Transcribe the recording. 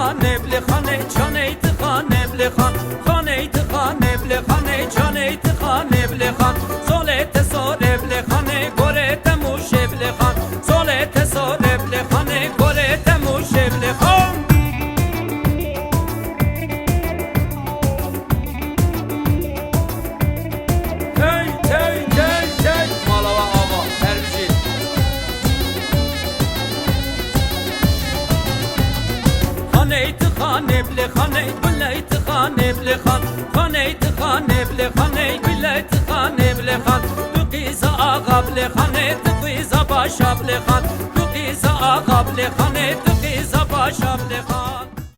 خانه بل خانه چانه خانه بل خان خانه خانه بل خانه چانه خانه بل خان زولت سوره بل خانه گورت موشه بل خان زولت سوره بل خانه گورت موشه بل خان خانه بل خانه بلیت خانه بل خان خانه خانه بل خانه بلیت خانه بل خان دو قیزا آقا بل خانه دو قیزا باشا بل خان دو قیزا آقا بل خانه